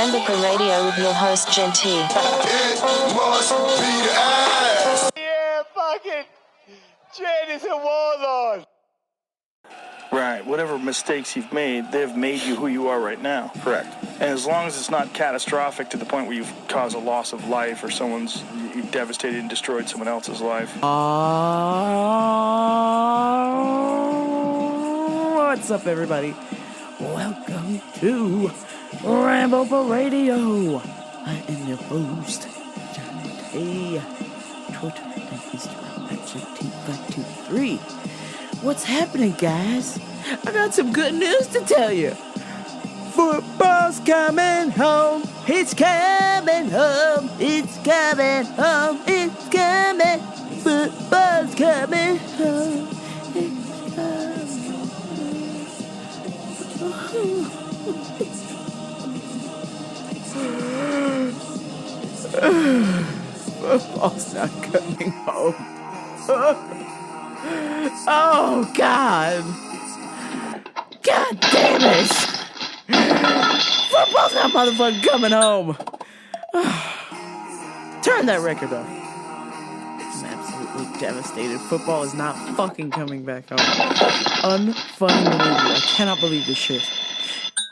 Rambopa Radio with your host, Genty. It must be the ass. Yeah, fucking Jen is a warlord. Right, whatever mistakes you've made, they've made you who you are right now. Correct. And as long as it's not catastrophic to the point where you've caused a loss of life or you devastated and destroyed someone else's life. What's up, everybody? Welcome to Rambopa Radio. I am your host, Johnny. Twitter and Instagram at GT523. What's happening, guys? I got some good news to tell you. Football's coming home. It's coming home. It's coming home. It's coming. Football's coming home. It's coming. Football's not coming home. Oh, God. God damn it. Football's not motherfucking coming home. Turn that record off. I'm absolutely devastated. Football is not fucking coming back home. Unfucking believable. I cannot believe this shit.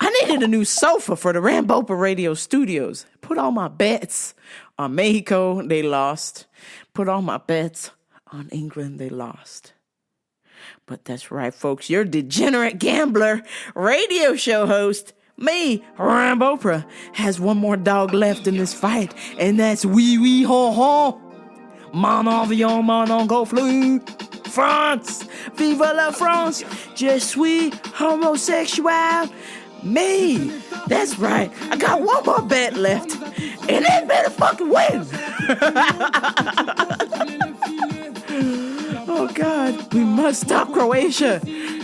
I needed a new sofa for the Rambopa Radio studios. Put all my bets on Mexico, they lost. Put all my bets on England, they lost. But that's right, folks. Your degenerate gambler radio show host, me, Rambopa, has one more dog left in this fight, and that's wee wee ho ho. Mon avion, mon oncle flew. France, viva la France. Je suis homosexual. Me. That's right. I got one more bet left, and that better fucking win. Oh, God, we must stop Croatia.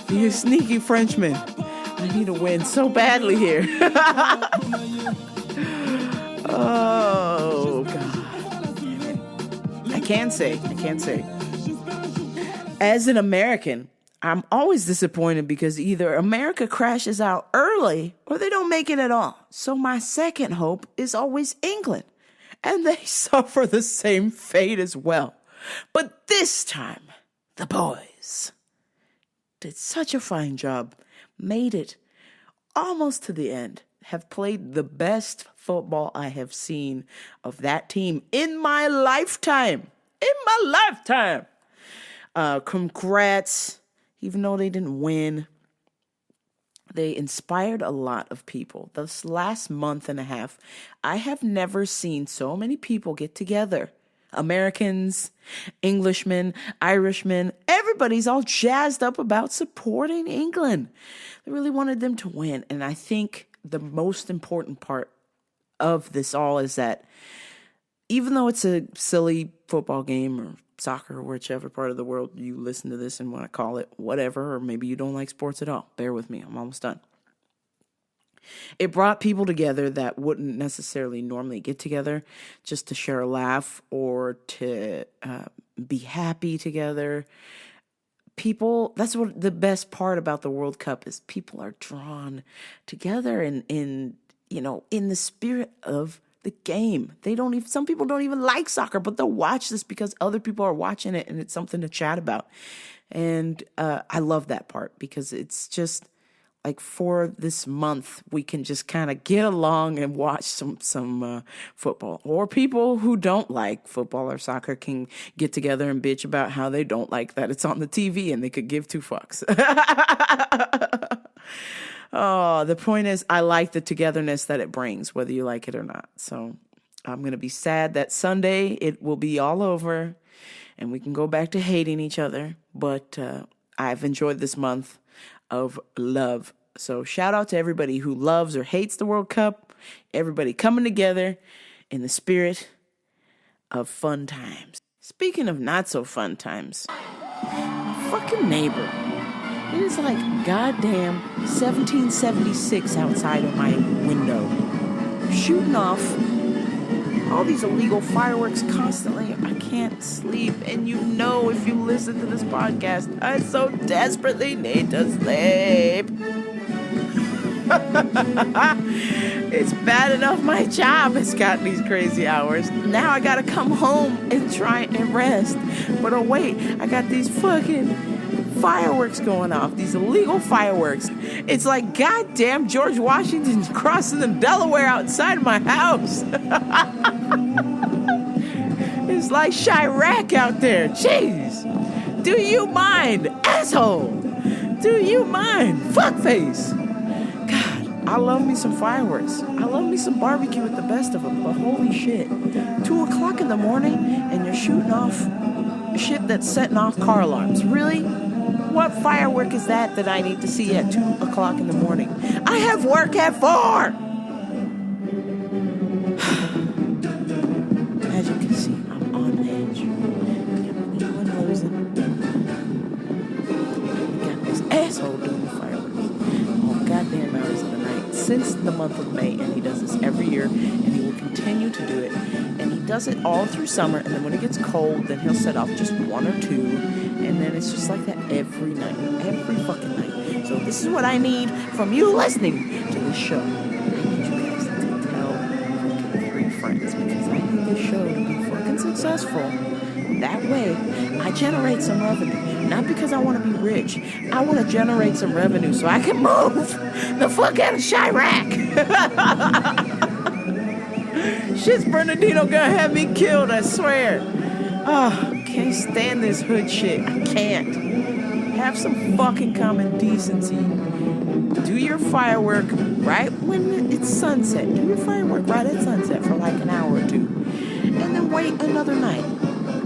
You sneaky Frenchman. I need a win so badly here. Oh, God. Damn it. I can't say. As an American, I'm always disappointed because either America crashes out early or they don't make it at all. So my second hope is always England. And they suffer the same fate as well. But this time, the boys did such a fine job, made it almost to the end, have played the best football I have seen of that team in my lifetime. Congrats, even though they didn't win. They inspired a lot of people. This last month and a half, I have never seen so many people get together. Americans, Englishmen, Irishmen, everybody's all jazzed up about supporting England. They really wanted them to win. And I think the most important part of this all is that even though it's a silly football game or soccer, or whichever part of the world you listen to this and want to call it whatever, or maybe you don't like sports at all, bear with me, I'm almost done. It brought people together that wouldn't necessarily normally get together just to share a laugh or to be happy together. People, that's what the best part about the World Cup is. People are drawn together in the spirit of the game. Some people don't even like soccer, but they'll watch this because other people are watching it and it's something to chat about. And I love that part because it's just like for this month, we can just kind of get along and watch some football. Or people who don't like football or soccer can get together and bitch about how they don't like that it's on the TV and they could give two fucks. Oh, the point is, I like the togetherness that it brings, whether you like it or not. So I'm going to be sad that Sunday it will be all over and we can go back to hating each other. But I've enjoyed this month of love. So shout out to everybody who loves or hates the World Cup. Everybody coming together in the spirit of fun times. Speaking of not so fun times, my fucking neighbor. It is like goddamn 1776 outside of my window. Shooting off all these illegal fireworks constantly. I can't sleep. And you know, if you listen to this podcast, I so desperately need to sleep. It's bad enough my job has got these crazy hours. Now I gotta come home and try and rest. But oh wait, I got these fucking fireworks going off, these illegal fireworks. It's like goddamn George Washington's crossing the Delaware outside my house. It's like Chirac out there. Jeez. Do you mind, asshole? Do you mind, fuckface? God, I love me some fireworks. I love me some barbecue with the best of them, but holy shit. 2 o'clock in the morning and you're shooting off shit that's setting off car alarms. Really? What firework is that I need to see at 2 o'clock in the morning? I have work at 4! As you can see, I'm on edge. I'm losing. We got this asshole doing the fireworks all goddamn hours of the night since the month of May, and he does this every year, and he will continue to do it. And he does it all through summer, and then when it gets cold, then he'll set off just 1 or 2, and then it's just like that every night, every fucking night. So this is what I need from you listening to this show. I need you guys to tell fucking 3 friends, because I need this show to be fucking successful. That way, I generate some revenue. Not because I want to be rich. I want to generate some revenue so I can move the fuck out of Chirac. Shit's Bernardino gonna have me killed, I swear. Oh, can't stand this hood shit. I can't. Have some fucking common decency. Do your firework right when it's sunset. Do your firework right at sunset for like an hour or 2. And then wait another night.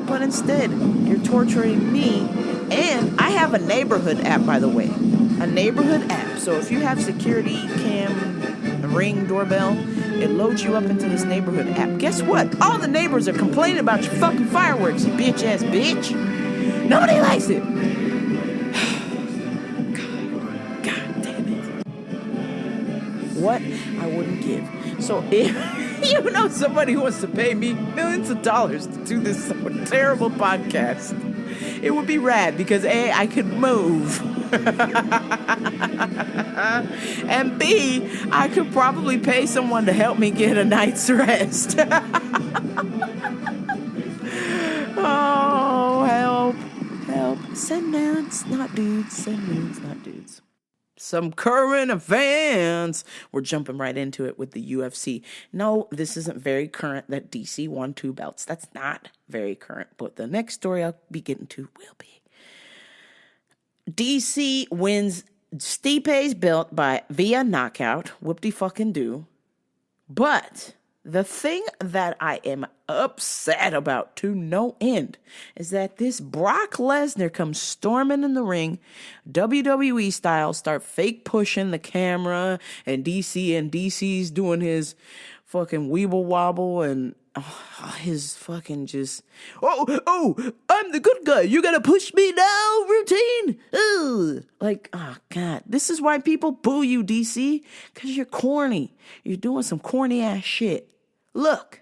But instead, you're torturing me. And I have a neighborhood app, by the way. A neighborhood app. So if you have security cam, Ring doorbell, it loads you up into this neighborhood app. Guess what? All the neighbors are complaining about your fucking fireworks, you bitch ass bitch. Nobody likes it. God damn it. What I wouldn't give. So if you know somebody who wants to pay me millions of dollars to do this terrible podcast, it would be rad because A, I could move. And B, I could probably pay someone to help me get a night's rest. Oh, help. Send nudes, not dudes. Send nudes, not dudes. Some current events. We're jumping right into it with the UFC. No, this isn't very current that DC won 2 belts. That's not very current. But the next story I'll be getting to will be. DC wins Stipe's belt by via knockout. Whoop-de-fucking-do. But the thing that I am upset about to no end is that this Brock Lesnar comes storming in the ring, WWE style, start fake pushing the camera, and DC's doing his fucking weeble wobble and his fucking just, oh, I'm the good guy, you gotta push me now routine. Ugh. Like, oh God, this is why people boo you, DC, because you're corny. You're doing some corny ass shit. Look,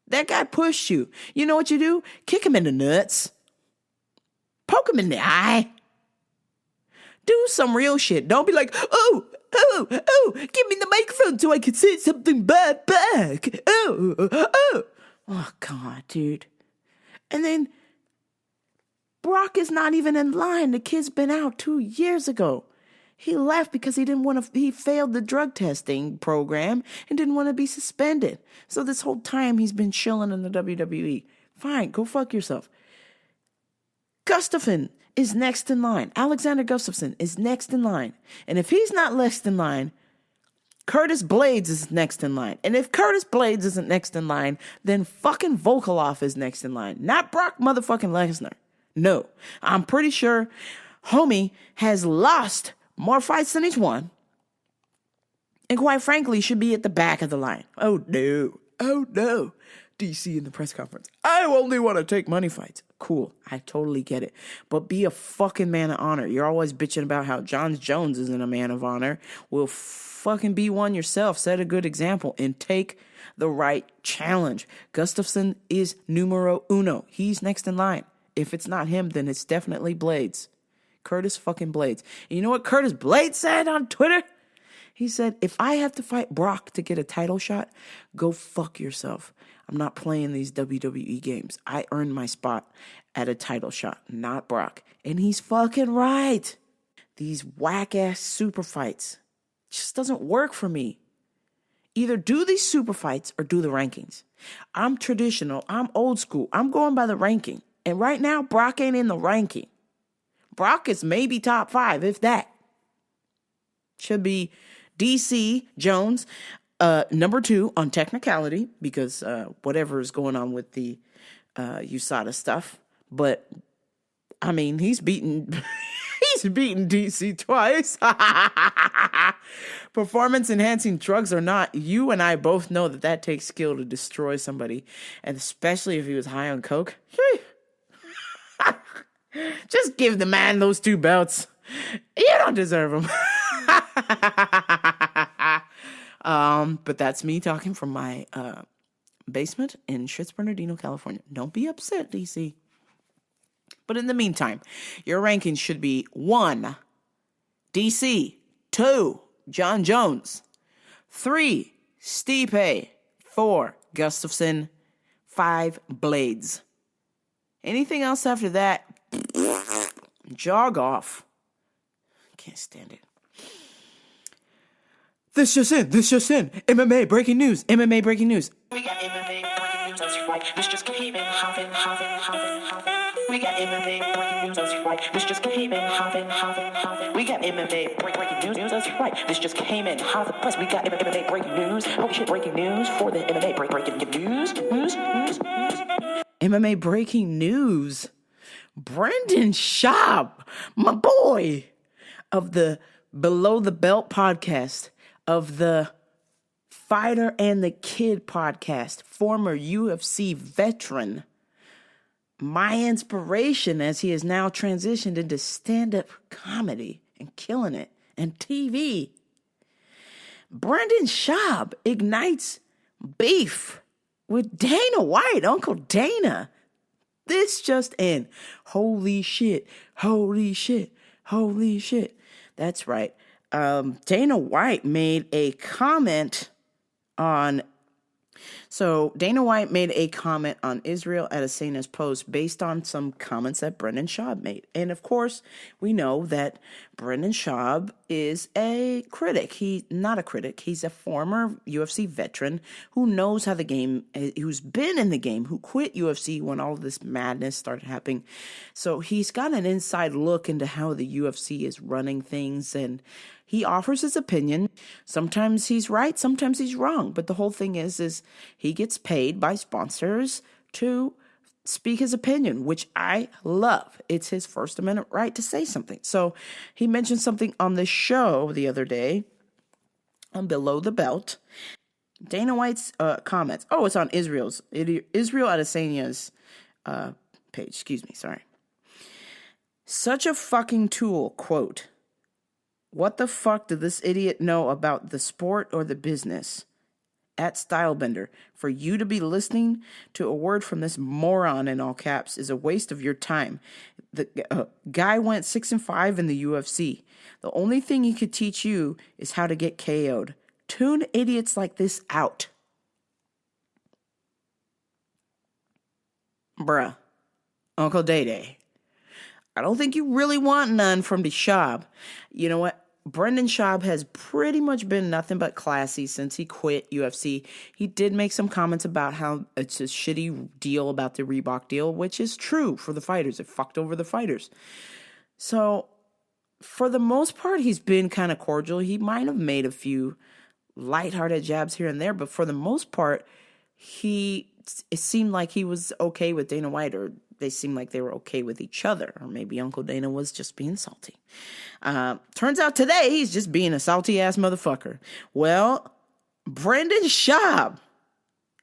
that guy pushed you. You know what you do? Kick him in the nuts. Poke him in the eye. Do some real shit. Don't be like, oh, give me the microphone so I can say something bad back. Oh, God, dude. And then Brock is not even in line. The kid's been out 2 years ago. He left because he failed the drug testing program and didn't want to be suspended. So this whole time he's been chilling in the WWE. Fine, go fuck yourself. Gustafsson is next in line. Alexander Gustafsson is next in line. And if he's not next in line, Curtis Blades is next in line. And if Curtis Blades isn't next in line, then fucking Volkov is next in line. Not Brock motherfucking Lesnar. No. I'm pretty sure homie has lost more fights than he's won. And quite frankly, should be at the back of the line. Oh no. DC in the press conference. I only want to take money fights. Cool. I totally get it. But be a fucking man of honor. You're always bitching about how Jon Jones isn't a man of honor. Well, fucking be one yourself. Set a good example and take the right challenge. Gustafsson is numero uno. He's next in line. If it's not him, then it's definitely Blades. Curtis fucking Blades. And you know what Curtis Blades said on Twitter? He said, if I have to fight Brock to get a title shot, go fuck yourself. I'm not playing these WWE games. I earned my spot at a title shot, not Brock. And he's fucking right. These whack-ass super fights just doesn't work for me. Either do these super fights or do the rankings. I'm traditional. I'm old school. I'm going by the ranking. And right now, Brock ain't in the ranking. Brock is maybe top 5, if that. Should be DC Jones, number 2 on technicality, because whatever is going on with the USADA stuff. But, I mean, he's beaten DC twice. Performance-enhancing drugs or not, you and I both know that takes skill to destroy somebody. And especially if he was high on coke. Just give the man those 2 belts. You don't deserve them. But that's me talking from my basement in Schitt's Bernardino, California. Don't be upset, DC. But in the meantime, your rankings should be 1, DC, 2, John Jones, 3, Stipe, 4, Gustafson, 5, Blades. Anything else after that, jog off. Can't stand it. This just in. MMA breaking news. We got MMA breaking news, that's right. This just came in, hopping. We got MMA breaking news, that's right. This just came in, hopping. We got MMA breaking news, that's right. This just came in, hot the press. We got MMA breaking news. Holy shit, breaking news for the MMA breaking news. MMA breaking news. Brendan Schaub, my boy, of the Below the Belt podcast, of the Fighter and the Kid podcast, former UFC veteran, my inspiration as he has now transitioned into stand-up comedy and killing it, and TV. Brendan Schaub ignites beef with Dana White, Uncle Dana. This just in. Holy shit. That's right. Dana White made a comment on Israel Adesanya's post based on some comments that Brendan Schaub made. And of course, we know that Brendan Schaub is a critic. He's not a critic. He's a former UFC veteran who knows how the game, who's been in the game, who quit UFC when all of this madness started happening. So he's got an inside look into how the UFC is running things, and he offers his opinion. Sometimes he's right, sometimes he's wrong. But the whole thing is he gets paid by sponsors to speak his opinion, which I love. It's his First Amendment right to say something. So he mentioned something on the show the other day on Below the Belt. Dana White's comments. Oh, it's on Israel Adesanya's page. Excuse me, sorry. Such a fucking tool, quote. What the fuck did this idiot know about the sport or the business? At Stylebender, for you to be listening to a word from this moron in all caps is a waste of your time. The guy went 6-5 in the UFC. The only thing he could teach you is how to get KO'd. Tune idiots like this out. Bruh. Uncle Day. I don't think you really want none from the Schaub. You know what? Brendan Schaub has pretty much been nothing but classy since he quit UFC. He did make some comments about how it's a shitty deal about the Reebok deal, which is true for the fighters. It fucked over the fighters. So, for the most part, he's been kind of cordial. He might have made a few lighthearted jabs here and there, but for the most part, it seemed like he was okay with Dana White, or they seemed like they were okay with each other, or maybe Uncle Dana was just being salty. Turns out today he's just being a salty ass motherfucker. Well, Brendan Schaub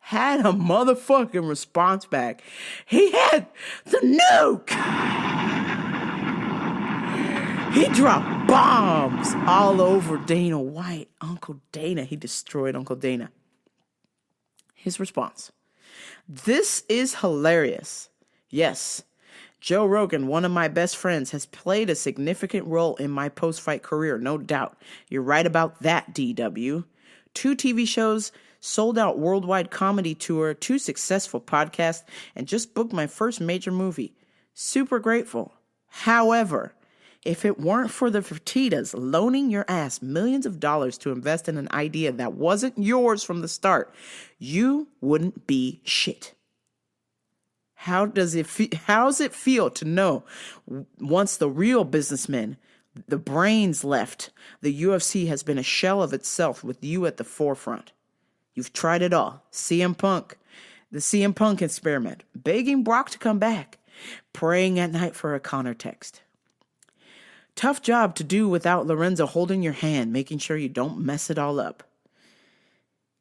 had a motherfucking response back. He had the nuke. He dropped bombs all over Dana White. Uncle Dana, he destroyed Uncle Dana. His response. This is hilarious. Yes, Joe Rogan, one of my best friends, has played a significant role in my post-fight career, no doubt. You're right about that, DW. 2 TV shows, sold out worldwide comedy tour, 2 successful podcasts, and just booked my first major movie. Super grateful. However, if it weren't for the Fertittas loaning your ass millions of dollars to invest in an idea that wasn't yours from the start, you wouldn't be shit. How's it feel to know once the real businessmen, the brains left, the UFC has been a shell of itself with you at the forefront? You've tried it all. CM Punk, the CM Punk experiment, begging Brock to come back, praying at night for a Connor text. Tough job to do without Lorenzo holding your hand, making sure you don't mess it all up.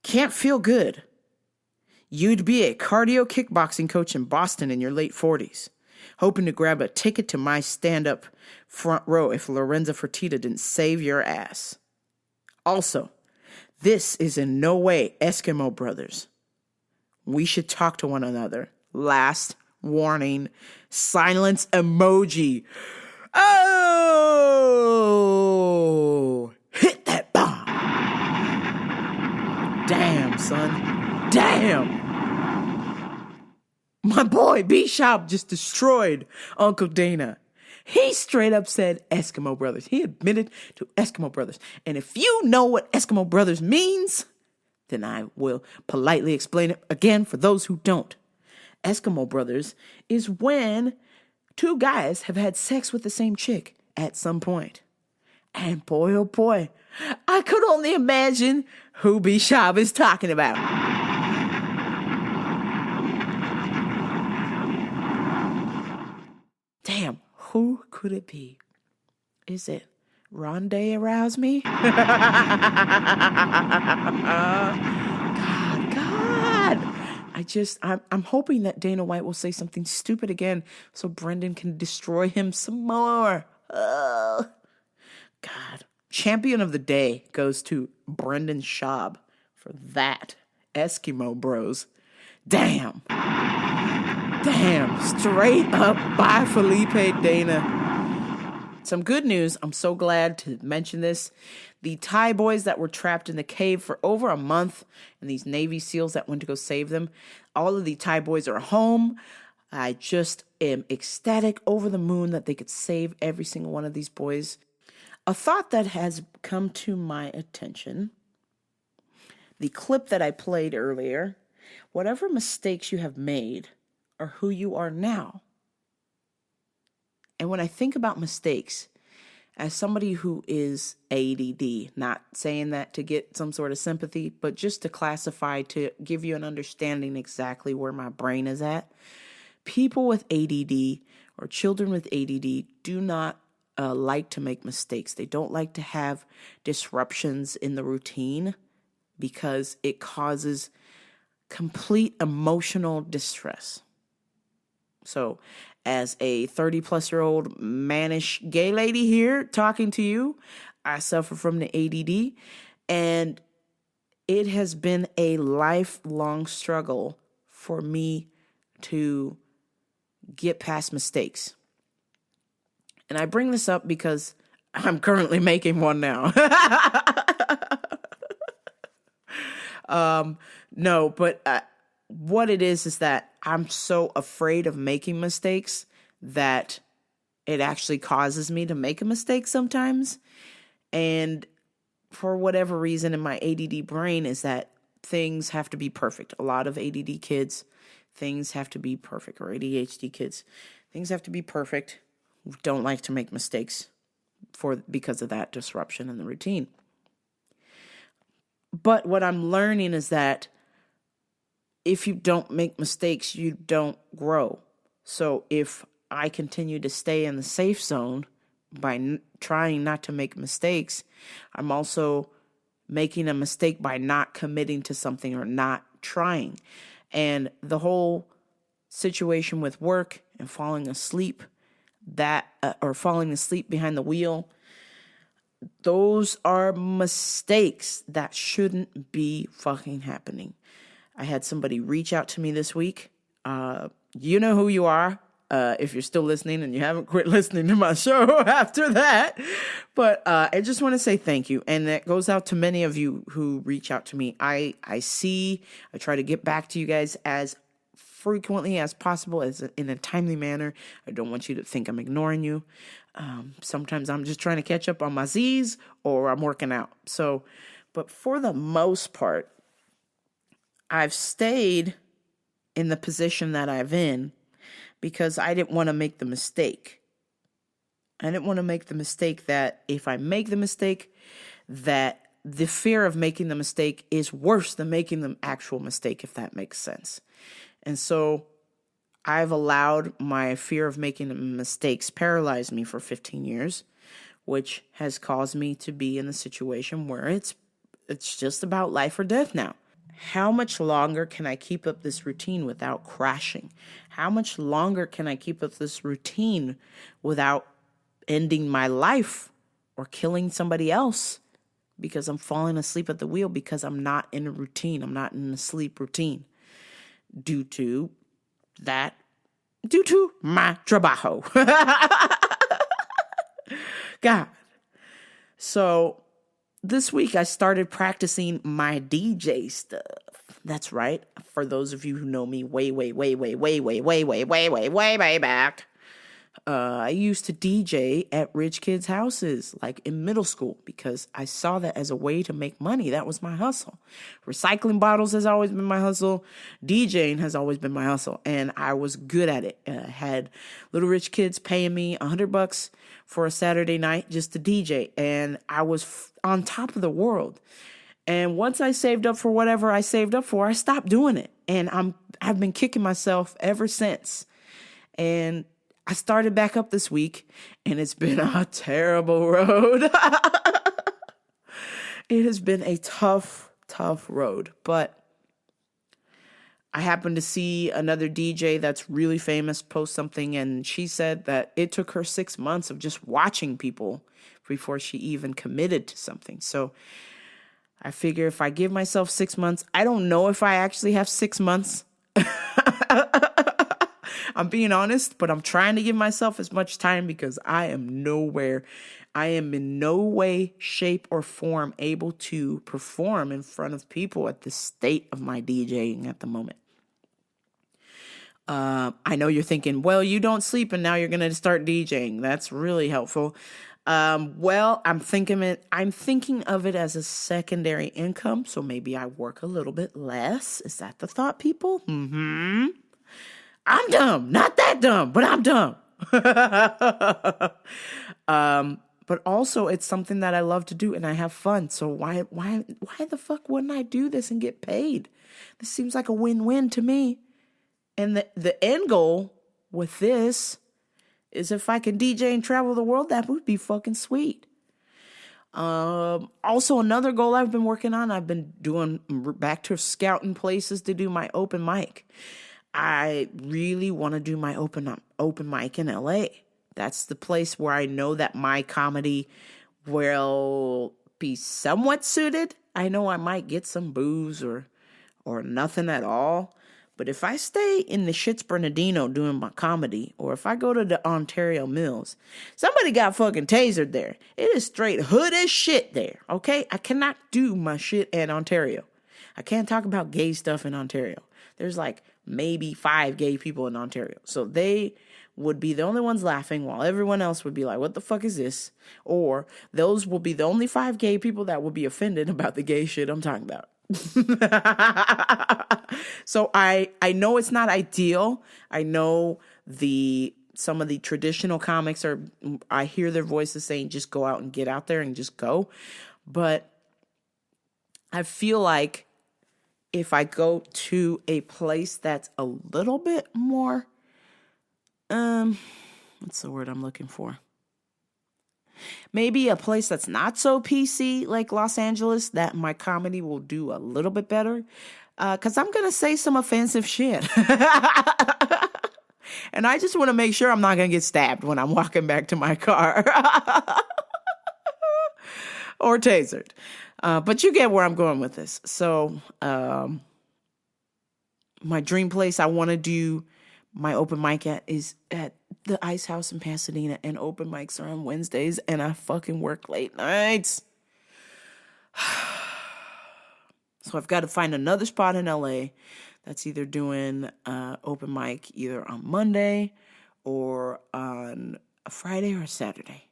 Can't feel good. You'd be a cardio kickboxing coach in Boston in your late 40s, hoping to grab a ticket to my stand-up front row if Lorenzo Fertitta didn't save your ass. Also, this is in no way Eskimo Brothers. We should talk to one another. Last warning. Silence emoji. Oh! Hit that bomb. Damn, son. Damn. My boy B-Shop just destroyed Uncle Dana. He straight up said Eskimo Brothers. He admitted to Eskimo Brothers. And if you know what Eskimo Brothers means, then I will politely explain it again for those who don't. Eskimo Brothers is when 2 guys have had sex with the same chick at some point. And boy, oh boy, I could only imagine who B-Shop is talking about. Damn, who could it be? Is it Rondé Arouse Me? God. I'm hoping that Dana White will say something stupid again so Brendan can destroy him some more. God. Champion of the day goes to Brendan Schaub for that. Eskimo Bros. Damn. Straight up by Felipe Dana. Some good news. I'm so glad to mention this. The Thai boys that were trapped in the cave for over a month and these Navy SEALs that went to go save them, all of the Thai boys are home. I just am ecstatic, over the moon that they could save every single one of these boys. A thought that has come to my attention, the clip that I played earlier, whatever mistakes you have made are who you are now. And when I think about mistakes, as somebody who is ADD, not saying that to get some sort of sympathy, but just to classify, to give you an understanding exactly where my brain is at, people with ADD or children with ADD do not like to make mistakes. They don't like to have disruptions in the routine because it causes complete emotional distress. So, as a 30-plus-year-old mannish gay lady here talking to you, I suffer from the ADD, and it has been a lifelong struggle for me to get past mistakes. And I bring this up because I'm currently making one now. What it is that I'm so afraid of making mistakes that it actually causes me to make a mistake sometimes. And for whatever reason in my ADD brain is that things have to be perfect. A lot of ADD kids, things have to be perfect, or ADHD kids, things have to be perfect. Don't like to make mistakes because of that disruption in the routine. But what I'm learning is that if you don't make mistakes, you don't grow. So if I continue to stay in the safe zone by trying not to make mistakes, I'm also making a mistake by not committing to something or not trying. And the whole situation with work and falling asleep, or falling asleep behind the wheel, those are mistakes that shouldn't be fucking happening. I had somebody reach out to me this week. You know who you are. if you're still listening and you haven't quit listening to my show after that. But I just want to say thank you. And that goes out to many of you who reach out to me. I try to get back to you guys as frequently as possible, in a timely manner. I don't want you to think I'm ignoring you. Sometimes I'm just trying to catch up on my Z's, or I'm working out. But for the most part, I've stayed in the position that I've in because I didn't want to make the mistake. I didn't want to make the mistake that if I make the mistake, that the fear of making the mistake is worse than making the actual mistake, if that makes sense. And so I've allowed my fear of making mistakes paralyze me for 15 years, which has caused me to be in a situation where it's just about life or death now. How much longer can I keep up this routine without crashing? How much longer can I keep up this routine without ending my life or killing somebody else because I'm falling asleep at the wheel because I'm not in a routine? I'm not in a sleep routine due to my trabajo. God. So this week I started practicing my DJ stuff. That's right. For those of you who know me way back, I used to DJ at rich kids' houses, like in middle school, because I saw that as a way to make money. That was my hustle. Recycling bottles has always been my hustle. DJing has always been my hustle, and I was good at it. I had little rich kids paying me $100 for a Saturday night just to DJ, and I was on top of the world. And once I saved up for whatever I saved up for, I stopped doing it, and I've been kicking myself ever since. And I started back up this week, and it's been a terrible road. It has been a tough road, but I happened to see another DJ that's really famous post something, and she said that it took her 6 months of just watching people before she even committed to something. So I figure if I give myself 6 months, I don't know if I actually have 6 months. I'm being honest, but I'm trying to give myself as much time because I am in no way, shape, or form able to perform in front of people at the state of my DJing at the moment. I know you're thinking, well, you don't sleep and now you're going to start DJing. That's really helpful. Well, I'm thinking of it as a secondary income, so maybe I work a little bit less. Is that the thought, people? Mm-hmm. I'm dumb. Not that dumb, but I'm dumb. But also it's something that I love to do and I have fun. So why the fuck wouldn't I do this and get paid? This seems like a win-win to me. And the end goal with this is if I can DJ and travel the world, that would be fucking sweet. Also another goal I've been working on, I've been doing back to scouting places to do my open mic. I really want to do my open mic in LA. That's the place where I know that my comedy will be somewhat suited. I know I might get some booze or nothing at all. But if I stay in the Shits Bernardino doing my comedy, or if I go to the Ontario Mills, somebody got fucking tasered there. It is straight hood as shit there, okay? I cannot do my shit in Ontario. I can't talk about gay stuff in Ontario. There's like maybe 5 gay people in Ontario. So they would be the only ones laughing while everyone else would be like, what the fuck is this? Or those will be the only 5 gay people that would be offended about the gay shit I'm talking about. So I know it's not ideal. I know some of the traditional comics I hear their voices saying, just go out and get out there and just go. But I feel like if I go to a place that's a little bit more, what's the word I'm looking for? Maybe a place that's not so PC like Los Angeles, that my comedy will do a little bit better. Because I'm going to say some offensive shit. And I just want to make sure I'm not going to get stabbed when I'm walking back to my car. Or tasered. But you get where I'm going with this. So, my dream place, I want to do My open mic is at the Ice House in Pasadena, and open mics are on Wednesdays, and I fucking work late nights. So I've got to find another spot in LA that's either doing open mic either on Monday or on a Friday or a Saturday,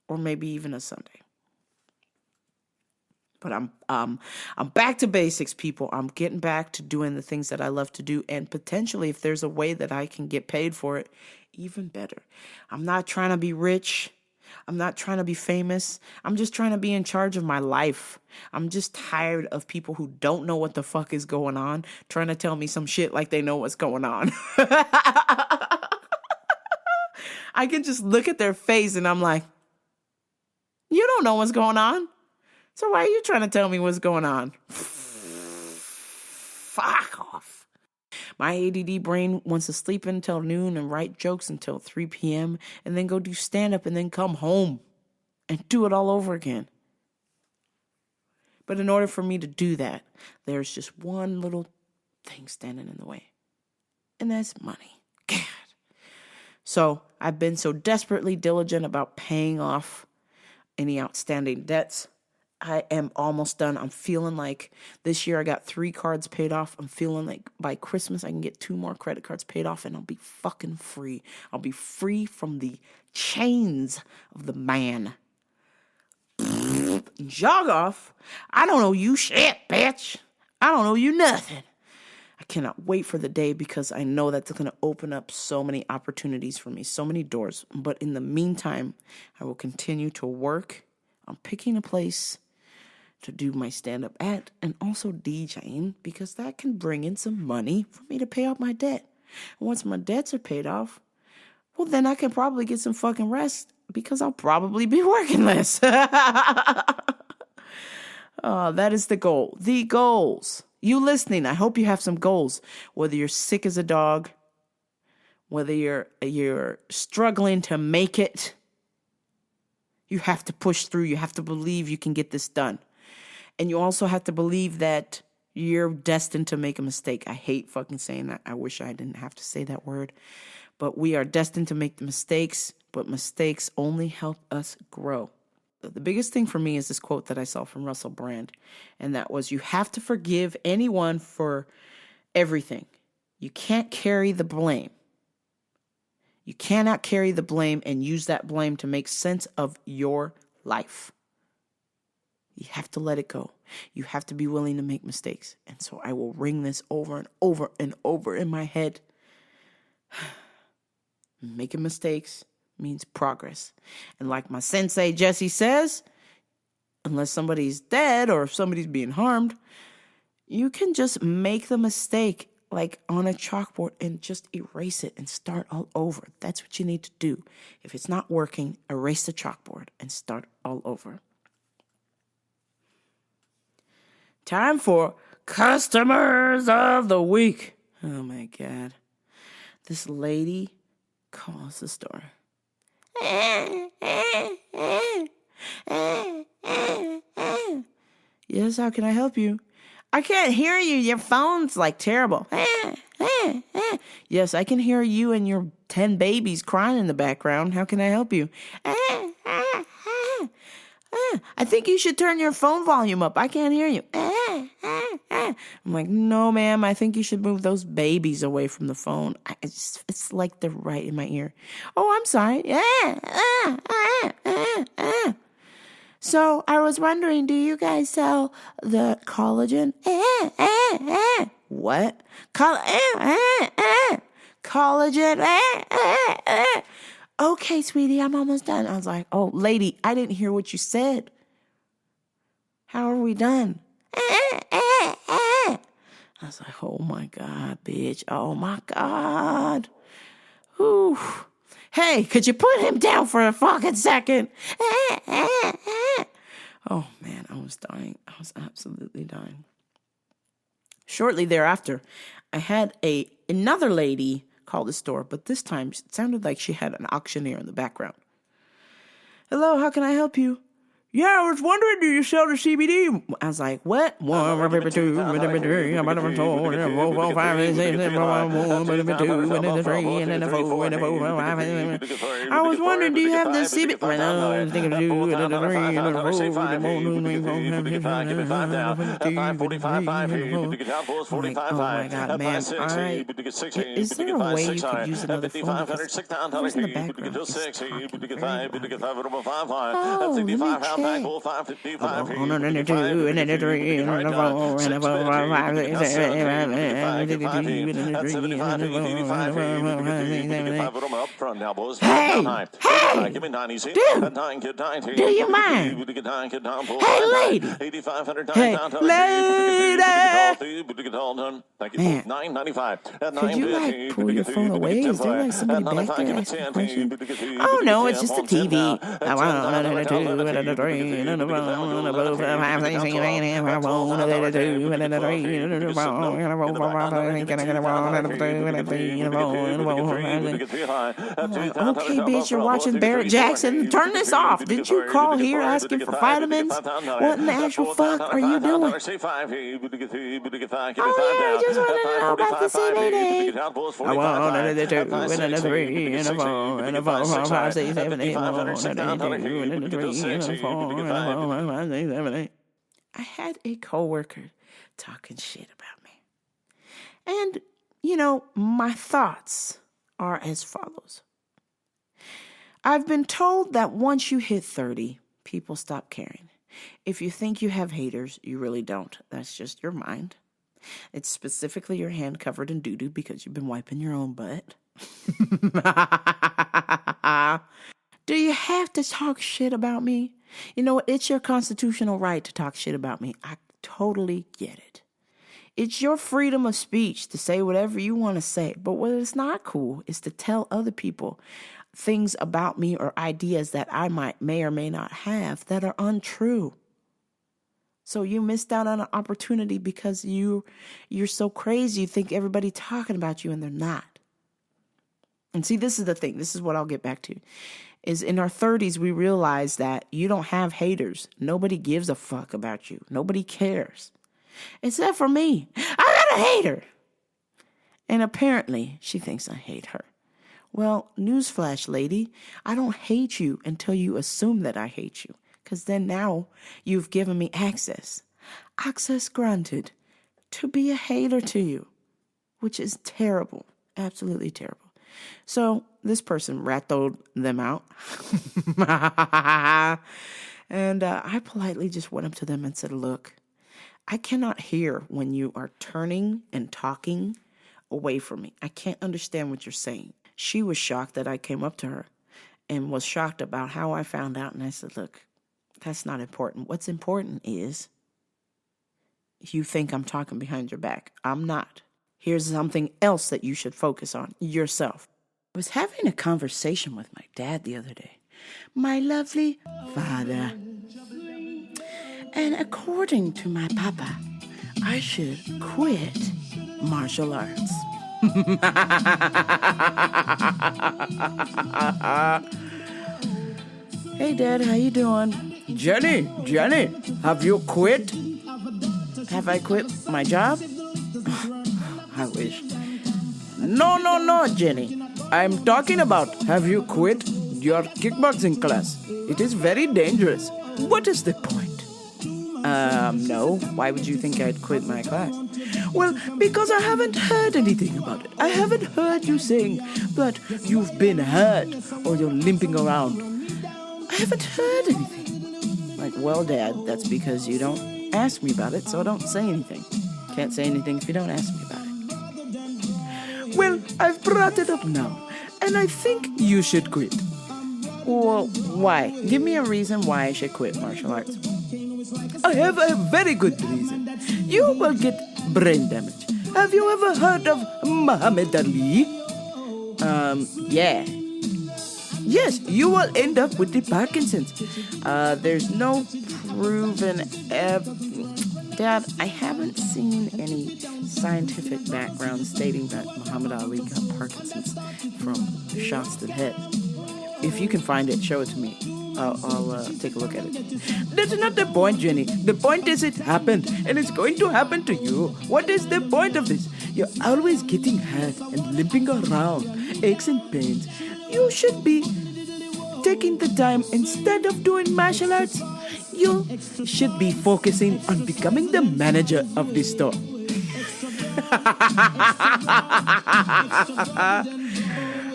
or maybe even a Sunday. But I'm back to basics, people. I'm getting back to doing the things that I love to do, and potentially, if there's a way that I can get paid for it, even better. I'm not trying to be rich. I'm not trying to be famous. I'm just trying to be in charge of my life. I'm just tired of people who don't know what the fuck is going on trying to tell me some shit like they know what's going on. I can just look at their face and I'm like, you don't know what's going on. So why are you trying to tell me what's going on? Fuck off. My ADD brain wants to sleep until noon and write jokes until 3 p.m. and then go do stand-up and then come home and do it all over again. But in order for me to do that, there's just one little thing standing in the way. And that's money. God. So I've been so desperately diligent about paying off any outstanding debts. I am almost done. I'm feeling like this year I got 3 cards paid off. I'm feeling like by Christmas I can get 2 more credit cards paid off and I'll be fucking free. I'll be free from the chains of the man. Jog off. I don't owe you shit, bitch. I don't owe you nothing. I cannot wait for the day because I know that's going to open up so many opportunities for me, so many doors. But in the meantime, I will continue to work on picking a place to do my stand-up at, and also DJing, because that can bring in some money for me to pay off my debt. And once my debts are paid off, well, then I can probably get some fucking rest, because I'll probably be working less. That is the goal. The goals. You listening, I hope you have some goals. Whether you're sick as a dog, whether you're struggling to make it, you have to push through. You have to believe you can get this done. And you also have to believe that you're destined to make a mistake. I hate fucking saying that. I wish I didn't have to say that word. But we are destined to make the mistakes, but mistakes only help us grow. The biggest thing for me is this quote that I saw from Russell Brand. And that was, you have to forgive anyone for everything. You can't carry the blame. You cannot carry the blame and use that blame to make sense of your life. You have to let it go. You have to be willing to make mistakes. And so I will ring this over and over and over in my head. Making mistakes means progress. And like my sensei Jesse says, unless somebody's dead or if somebody's being harmed, you can just make the mistake like on a chalkboard and just erase it and start all over. That's what you need to do. If it's not working, erase the chalkboard and start all over. Time for Customers of the Week. Oh my God. This lady calls the store. Yes, how can I help you? I can't hear you. Your phone's like terrible. Yes, I can hear you and your 10 babies crying in the background. How can I help you? I think you should turn your phone volume up. I can't hear you. I'm like, no, ma'am, I think you should move those babies away from the phone. It's like they're right in my ear. Oh, I'm sorry. So I was wondering, do you guys sell the collagen? What? Collagen. Okay, sweetie, I'm almost done. I was like, oh, lady, I didn't hear what you said. How are we done? I was like, oh my God, bitch. Oh my God. Ooh. Hey, could you put him down for a fucking second? Oh man, I was dying. I was absolutely dying. Shortly thereafter, I had another lady call the store, but this time it sounded like she had an auctioneer in the background. Hello, how can I help you? Yeah, I was wondering, do you sell the CBD? I was like, what? I was wondering, do you have the CBD? Oh my God, ma'am. Is there a way you could use another phone? Because who's in the background is talking very loudly. Oh, let me check. Hey, dude, do you mind? Hey, lady. Hey, lady. Man, could you like pull your phone away? Is there like somebody back there asking questions? Oh no, it's just a TV. Okay, bitch, you're watching Barrett Jackson. Turn this off. Did you call here asking for vitamins? What in the actual fuck are you doing? Oh yeah, I just wanted to know about the CBD. I want another 2 and another 3 and a 4 and a 4, 5, 6, 7, 8, 1, and a 2 and a 3 and a 4 and a 4 and a 5, 6, 7, 8. I had a coworker talking shit about me. And, you know, my thoughts are as follows. I've been told that once you hit 30, people stop caring. If you think you have haters, you really don't. That's just your mind. It's specifically your hand covered in doo-doo because you've been wiping your own butt. Do you have to talk shit about me? You know, it's your constitutional right to talk shit about me. I totally get it. It's your freedom of speech to say whatever you want to say. But what is not cool is to tell other people things about me or ideas that I may or may not have that are untrue. So you missed out on an opportunity because you're so crazy. You think everybody's talking about you and they're not. And see, this is the thing. This is what I'll get back to. Is in our 30s, we realize that you don't have haters. Nobody gives a fuck about you. Nobody cares. Except for me. I got a hater. And apparently, she thinks I hate her. Well, newsflash, lady. I don't hate you until you assume that I hate you. Because then now you've given me access. Access granted to be a hater to you. Which is terrible. Absolutely terrible. So this person rattled them out. And I politely just went up to them and said, look, I cannot hear when you are turning and talking away from me. I can't understand what you're saying. She was shocked that I came up to her and was shocked about how I found out. And I said, look, that's not important. What's important is you think I'm talking behind your back. I'm not. Here's something else that you should focus on, yourself. I was having a conversation with my dad the other day. My lovely father. And according to my papa, I should quit martial arts. Hey, Dad, how you doing? Jenny, have you quit? Have I quit my job? I wish. No, Jenny. I'm talking about have you quit your kickboxing class? It is very dangerous. What is the point? No. Why would you think I'd quit my class? Well, because I haven't heard anything about it. I haven't heard you saying that you've been hurt or you're limping around. I haven't heard anything. Like, well, Dad, that's because you don't ask me about it, so don't say anything. Can't say anything if you don't ask me about it. Well, I've brought it up now, and I think you should quit. Well, why? Give me a reason why I should quit martial arts. I have a very good reason. You will get brain damage. Have you ever heard of Muhammad Ali? Yeah. Yes, you will end up with the Parkinson's. There's no proven Dad, I haven't seen any scientific background stating that Muhammad Ali got Parkinson's from shots to the head. If you can find it, show it to me. I'll take a look at it. That's not the point, Jenny. The point is it happened, and it's going to happen to you. What is the point of this? You're always getting hurt and limping around, aches and pains. You should be taking the time instead of doing martial arts. You should be focusing on becoming the manager of this store.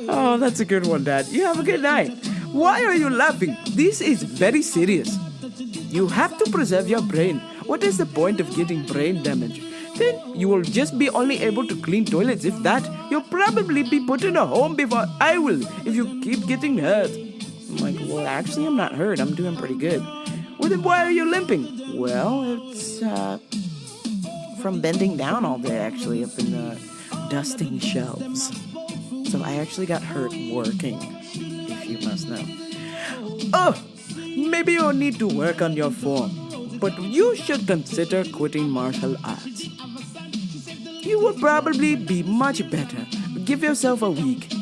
Oh, that's a good one, Dad. You have a good night. Why are you laughing? This is very serious. You have to preserve your brain. What is the point of getting brain damage? Then you will just be only able to clean toilets. If that, you'll probably be put in a home before I will if you keep getting hurt. I'm like, well, actually, I'm not hurt. I'm doing pretty good. Well, then why are you limping? Well, it's from bending down all day, actually. I've been dusting shelves. So I actually got hurt working, if you must know. Oh, maybe you'll need to work on your form. But you should consider quitting martial arts. You will probably be much better. Give yourself a week,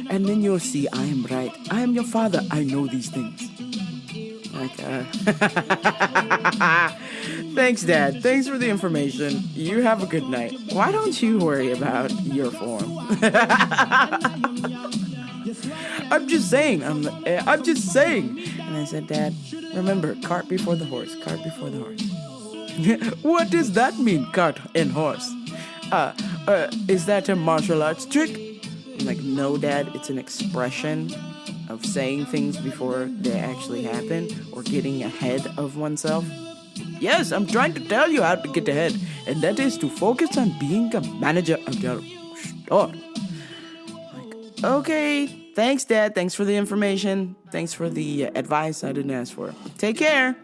and then you'll see I am right. I am your father. I know these things. Thanks, Dad. Thanks for the information. You have a good night. Why don't you worry about your form? I'm just saying. I'm just saying. And I said, Dad, remember, cart before the horse. Cart before the horse. What does that mean, cart and horse? Is that a martial arts trick? I'm like, no, Dad. It's an expression of saying things before they actually happen or getting ahead of oneself. Yes, I'm trying to tell you how to get ahead, and that is to focus on being a manager of your store. Like, okay, thanks, Dad. Thanks for the information. Thanks for the advice I didn't ask for. Take care.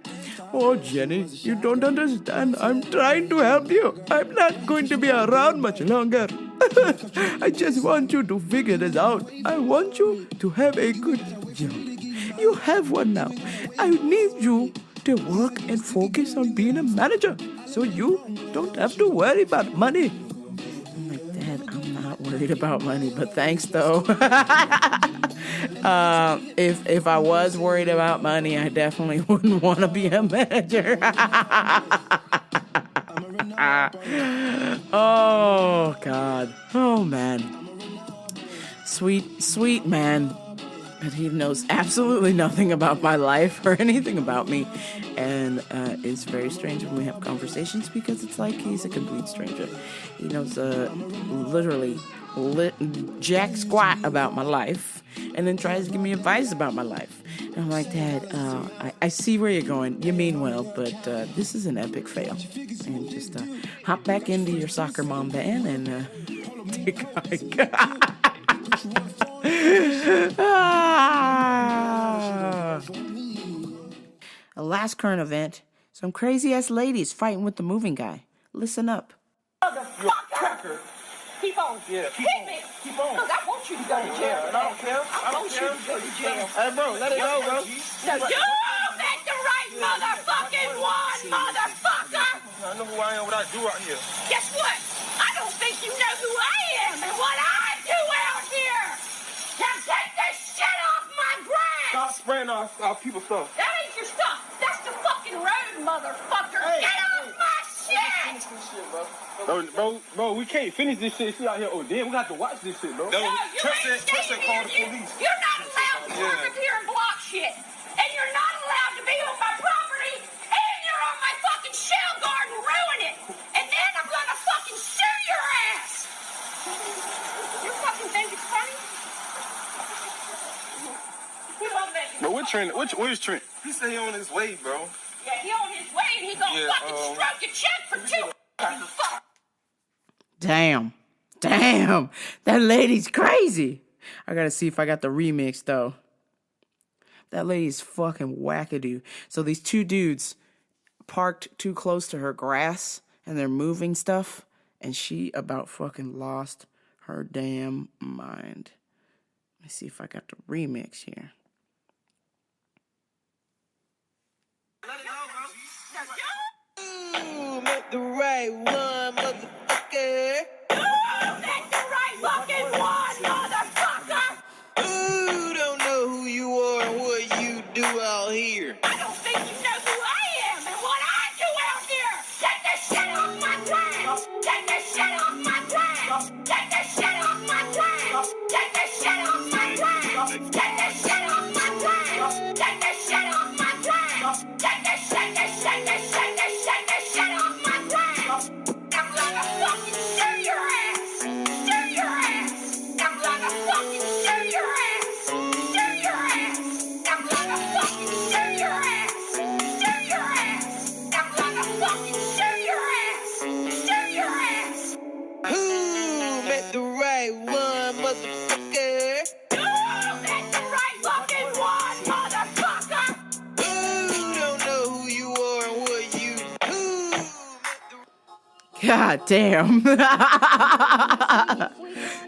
Oh, Jenny, you don't understand. I'm trying to help you. I'm not going to be around much longer. I just want you to figure this out. I want you to have a good job. You have one now. I need you to work and focus on being a manager so you don't have to worry about money. I'm like, Dad, I'm not worried about money, but thanks though. If I was worried about money, I definitely wouldn't want to be a manager. Oh, God. Oh, man. Sweet man. But he knows absolutely nothing about my life or anything about me. And it's very strange when we have conversations because it's like he's a complete stranger. He knows literally jack squat about my life and then tries to give me advice about my life. And I'm like, Dad, I see where you're going. You mean well, but this is an epic fail. And just hop back into your soccer mom van and take a hike. A last current event. Some crazy ass ladies fighting with the moving guy. Listen up. Motherfucker! Keep on. Yeah, keep on. Me. Keep on. Look, I want you to go to jail. I don't care. I want you to go to jail. Hey, bro, let it go, bro. Now, you make the right motherfucking one, motherfucker! I know who I am, what I do out here. Guess what? I don't think you know who I am and what I do out here! Now take this shit off my grass! Stop spraying our people's stuff. That ain't your stuff. That's the fucking road, motherfucker. Hey, Get off my shit! Finish this shit, bro. Bro, we can't finish this shit. She out here. Oh, damn, we got to watch this shit, bro. No, you ain't staying call the here. police. You're not allowed to come up here and block shit. And you're not allowed to be on my property. And you're on my fucking shell guard and ruin it. And then I'm gonna fucking sue your ass. You fucking think it's funny? Who love that? Bro, where's Trent? He said he on his way, bro. Yeah, he on his way and he gonna fucking stroke a check for $2. Fuck. Damn. That lady's crazy. I gotta see if I got the remix, though. That lady's fucking wackadoo. So these two dudes parked too close to her grass, and they're moving stuff, and she about fucking lost her damn mind. Let me see if I got the remix here. Ooh, met the right one, motherfucker. That's the right fucking one, motherfucker! Ooh, don't know who you are and what you do out here? I don't think you know who I am and what I do out here. Take this shit off my glass. Take this shit off my glass. Take this shit off my glass. Take this shit off my glass. Take this shit off my glass. Take this shit off my glass. Take this shit off my glass. I'm gonna fucking sue your ass. Sue your ass. I'm gonna fucking sue your ass. Sue your ass. I'm gonna fucking sue your ass. Sue your ass. I'm gonna fucking sue your ass. Sue your ass. Who met the right one, motherfucker? You met the right fucking one, motherfucker. Who don't know who you are and what you who met the God damn.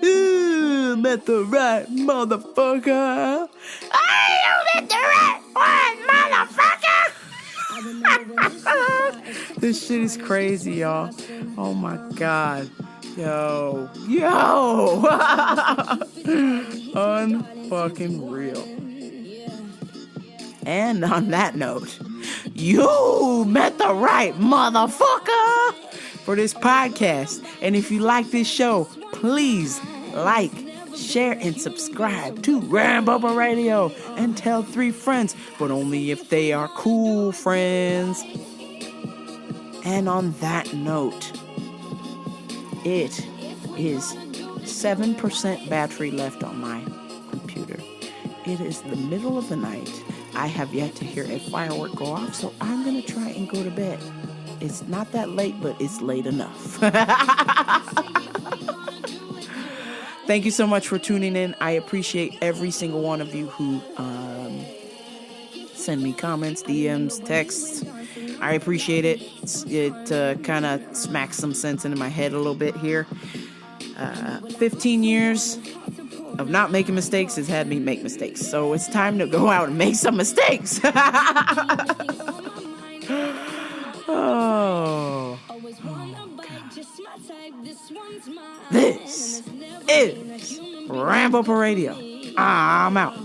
Ooh, met the right motherfucker. Hey, you met the right one, motherfucker. This shit is crazy, y'all. Oh my God. Yo. Unfucking real. And on that note, you met the right motherfucker for this podcast. And if you like this show, please like, share, and subscribe to Rambo Radio and tell 3 friends, but only if they are cool friends. And on that note, it is 7% battery left on my computer. It is the middle of the night. I have yet to hear a firework go off, so I'm going to try and go to bed. It's not that late, but it's late enough. Thank you so much for tuning in. I appreciate every single one of you who send me comments, DMs, texts. I appreciate it. It kind of smacks some sense into my head a little bit here. 15 years of not making mistakes has had me make mistakes. So it's time to go out and make some mistakes. Oh, God. This is Rambo Radio. I'm out.